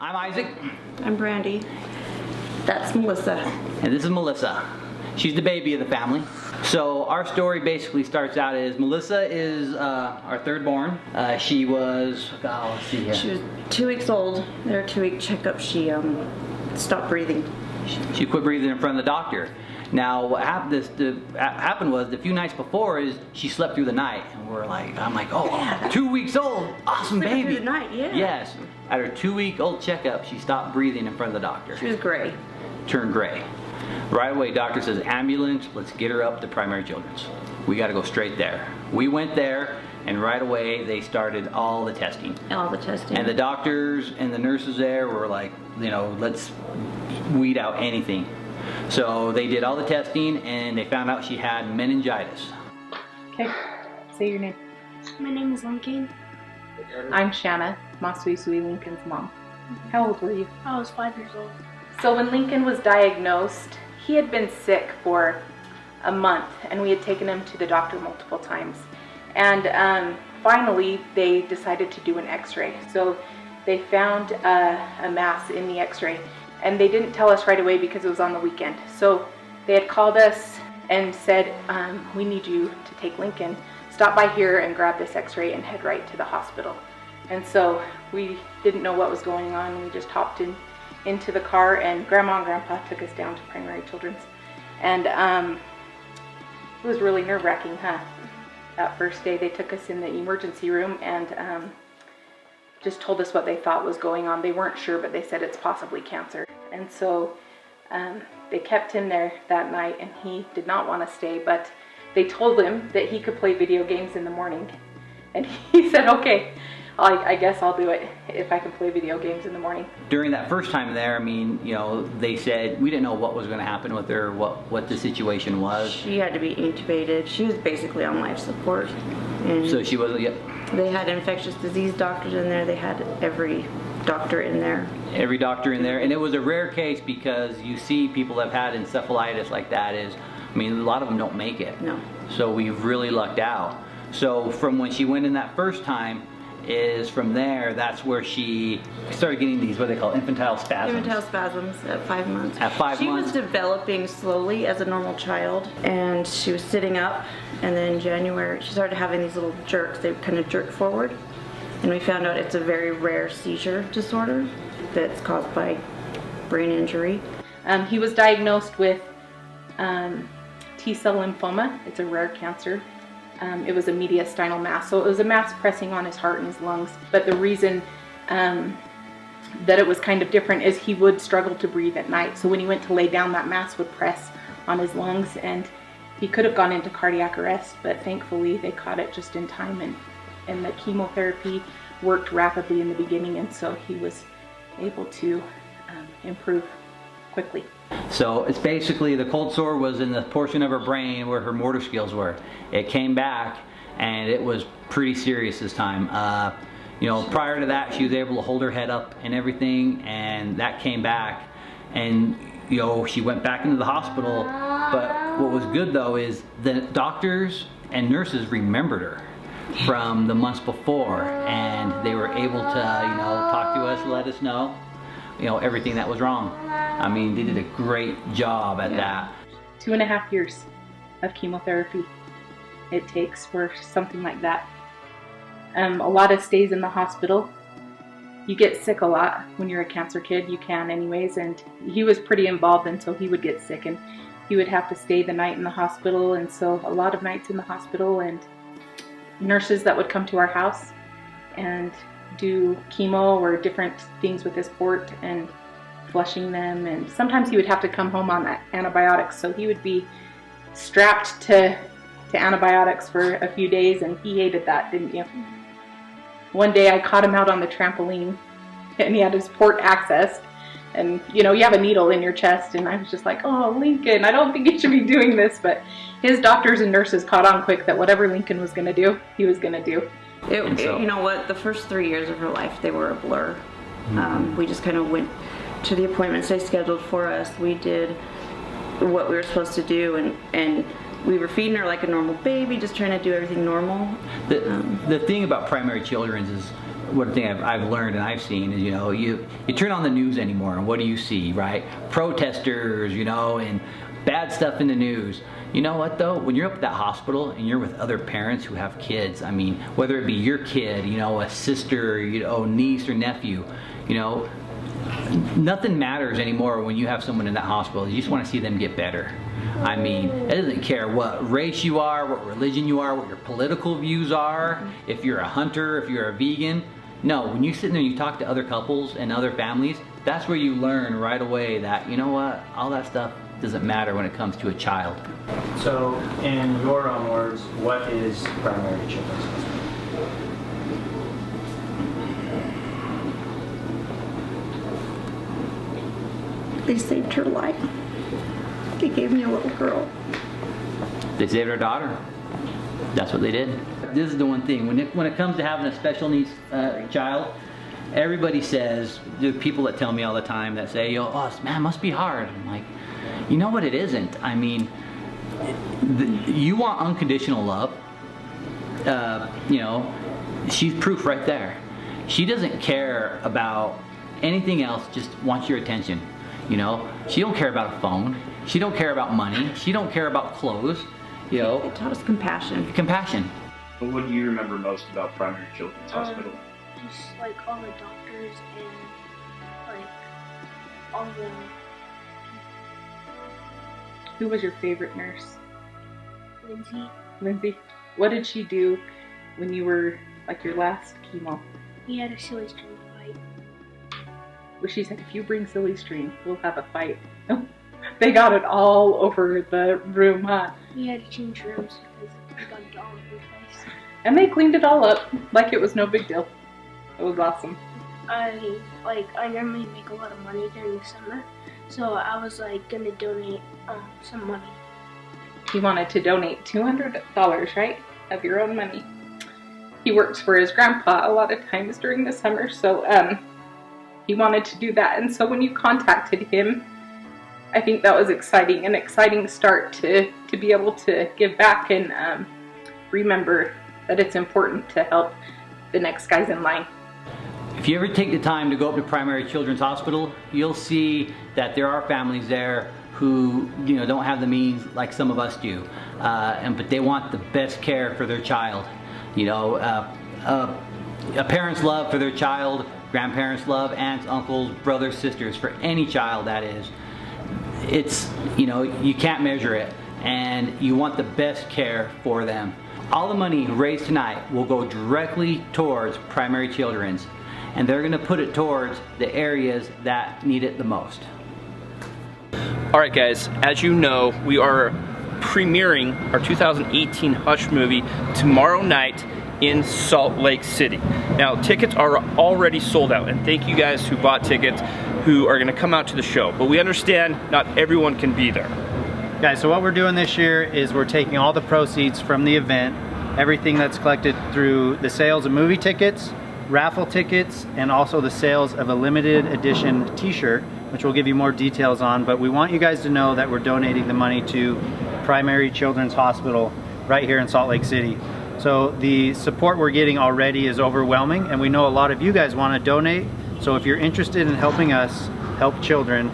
I'm Isaac. I'm Brandy. That's Melissa. And this is Melissa. She's the baby of the family. So our story basically starts out as Melissa is our third born. She was, let's see here. She was 2 weeks old. Their 2-week checkup, she stopped breathing. She quit breathing in front of the doctor. Now what happened was the few nights before is she slept through the night, and I'm like, oh, yeah. 2 weeks old, awesome baby. Through the night, yeah. Yes. At her 2-week-old checkup, she stopped breathing in front of the doctor. She was gray. Turned gray. Right away, doctor says, ambulance, let's get her up to primary children's. We got to go straight there. We went there, and right away they started all the testing. All the testing. And the doctors and the nurses there were like, let's weed out anything. So they did all the testing, and they found out she had meningitis. Okay, say your name. My name is Lincoln. I'm Shanna, Masui Sui Lincoln's mom. How old were you? I was 5 years old. So when Lincoln was diagnosed, he had been sick for a month, and we had taken him to the doctor multiple times. And finally, they decided to do an x-ray. So they found a mass in the x-ray, and they didn't tell us right away because it was on the weekend. So they had called us and said, we need you to take Lincoln, stop by here and grab this x-ray and head right to the hospital. And so we didn't know what was going on. We just hopped into the car, and Grandma and Grandpa took us down to primary children's. And it was really nerve-wracking, huh? That first day they took us in the emergency room and just told us what they thought was going on. They weren't sure, but they said it's possibly cancer. And so they kept him there that night, and he did not want to stay, but they told him that he could play video games in the morning. And he said, okay, I guess I'll do it if I can play video games in the morning. During that first time there, they said we didn't know what was going to happen with her, what the situation was. She had to be intubated. She was basically on life support. And so she wasn't yet. They had infectious disease doctors in there. They had every doctor in there. Every doctor in there. And it was a rare case because you see people that have had encephalitis like that a lot of them don't make it. No. So we've really lucked out. So from when she went in that first time, from there, that's where she started getting these, what they call infantile spasms. Infantile spasms at 5 months. At 5 months. She was developing slowly as a normal child, and she was sitting up, and then in January, she started having these little jerks. They kind of jerk forward, and we found out it's a very rare seizure disorder that's caused by brain injury. He was diagnosed with T-cell lymphoma. It's a rare cancer. It was a mediastinal mass, so it was a mass pressing on his heart and his lungs. But the reason that it was kind of different is he would struggle to breathe at night. So when he went to lay down, that mass would press on his lungs, and he could have gone into cardiac arrest, but thankfully they caught it just in time, and the chemotherapy worked rapidly in the beginning, and so he was able to improve quickly. So it's basically the cold sore was in the portion of her brain where her motor skills were. It came back, and it was pretty serious this time. Prior to that, she was able to hold her head up and everything, and that came back, and she went back into the hospital. But what was good though is the doctors and nurses remembered her from the months before, and they were able to talk to us, let us know everything that was wrong. They did a great job at that. 2.5 years of chemotherapy it takes for something like that. A lot of stays in the hospital. You get sick a lot when you're a cancer kid. You can anyways, and he was pretty involved, and so he would get sick, and he would have to stay the night in the hospital, and so a lot of nights in the hospital, and nurses that would come to our house and do chemo or different things with his port and flushing them, and sometimes he would have to come home on antibiotics, so he would be strapped to antibiotics for a few days, and he hated that, didn't you? One day I caught him out on the trampoline, and he had his port accessed, and you have a needle in your chest, and I was just like, oh, Lincoln, I don't think you should be doing this, but his doctors and nurses caught on quick that whatever Lincoln was going to do, he was going to do. You know what, the first 3 years of her life, they were a blur. We just kind of went to the appointments they scheduled for us. We did what we were supposed to do, and we were feeding her like a normal baby, just trying to do everything normal. The thing about primary children's is one thing I've learned and I've seen is, you know, you turn on the news anymore and what do you see, right? Protesters, you know, and bad stuff in the news. You know what though? When you're up at that hospital and you're with other parents who have kids, I mean, whether it be your kid, you know, a sister, you know, niece or nephew, you know, nothing matters anymore when you have someone in that hospital. You just want to see them get better. I mean, it doesn't care what race you are, what religion you are, what your political views are, if you're a hunter, if you're a vegan. No, when you sit there and you talk to other couples and other families, that's where you learn right away that, you know what, all that stuff doesn't matter when it comes to a child. So, in your own words, what is primary children's hospital? They saved her life. They gave me a little girl. They saved our daughter. That's what they did. This is the one thing, when it comes to having a special needs child, everybody says, the people that tell me all the time that say, oh man, it must be hard. I'm like, you know what, it isn't. I mean, you want unconditional love. You know, she's proof right there. She doesn't care about anything else, just wants your attention. You know, she don't care about a phone. She don't care about money. She don't care about clothes. You know, It taught us compassion. compassion. What do you remember most about Primary Children's Hospital? Just like all the doctors and like all the Who was your favorite nurse? Lindsay. Lindsay. What did she do when you were like your last chemo? He had a silly string fight. Where she said, if you bring silly string, we'll have a fight. They got it all over the room, huh? He had to change rooms because he got it all over the place. And they cleaned it all up like it was no big deal. It was awesome. I normally make a lot of money during the summer, so I was like gonna donate some money. He wanted to donate $200, right? Of your own money. He works for his grandpa a lot of times during the summer, so he wanted to do that. And so when you contacted him, I think that was exciting, an exciting start to be able to give back and remember that it's important to help the next guys in line. If you ever take the time to go up to Primary Children's Hospital, you'll see that there are families there who, you know, don't have the means like some of us do, but they want the best care for their child. You know, a parent's love for their child, grandparents' love, aunts, uncles, brothers, sisters, for any child that is. It's, you know, you can't measure it, and you want the best care for them. All the money raised tonight will go directly towards Primary Children's, and they're going to put it towards the areas that need it the most. Alright guys, as you know, we are premiering our 2018 Hush movie tomorrow night in Salt Lake City. Now, tickets are already sold out, and thank you guys who bought tickets who are gonna come out to the show, but we understand not everyone can be there. Guys, so what we're doing this year is we're taking all the proceeds from the event, everything that's collected through the sales of movie tickets, raffle tickets, and also the sales of a limited edition t-shirt, which we'll give you more details on, but we want you guys to know that we're donating the money to Primary Children's Hospital right here in Salt Lake City. So the support we're getting already is overwhelming, and we know a lot of you guys want to donate. So if you're interested in helping us help children,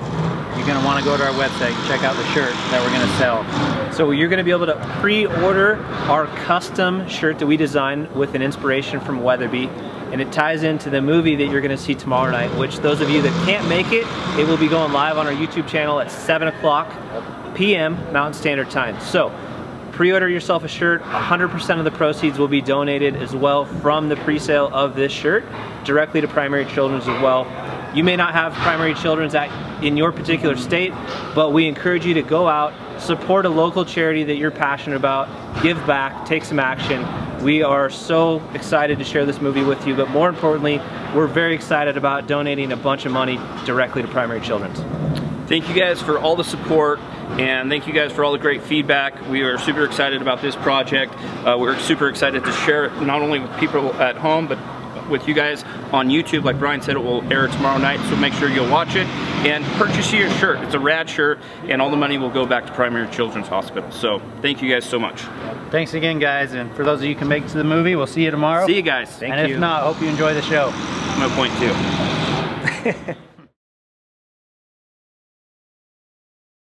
you're going to want to go to our website and check out the shirt that we're going to sell. So you're going to be able to pre-order our custom shirt that we designed with an inspiration from Weatherby, and it ties into the movie that you're going to see tomorrow night, which those of you that can't make it, it will be going live on our YouTube channel at 7 o'clock p.m. Mountain Standard Time. So pre-order yourself a shirt. 100% of the proceeds will be donated as well from the pre-sale of this shirt directly to Primary Children's as well. You may not have Primary Children's in your particular state, but we encourage you to go out, support a local charity that you're passionate about, give back, take some action. We are so excited to share this movie with you, but more importantly, we're very excited about donating a bunch of money directly to Primary Children's. Thank you guys for all the support, and thank you guys for all the great feedback. We are super excited about this project. We're super excited to share it not only with people at home, but with you guys on YouTube. Like Brian said, it will air tomorrow night, so make sure you'll watch it and purchase your shirt. It's a rad shirt, and all the money will go back to Primary Children's Hospital. So thank you guys so much. Thanks again, guys, and for those of you who can make it to the movie, we'll see you tomorrow. See you guys. And if not, hope you enjoy the show. No point too.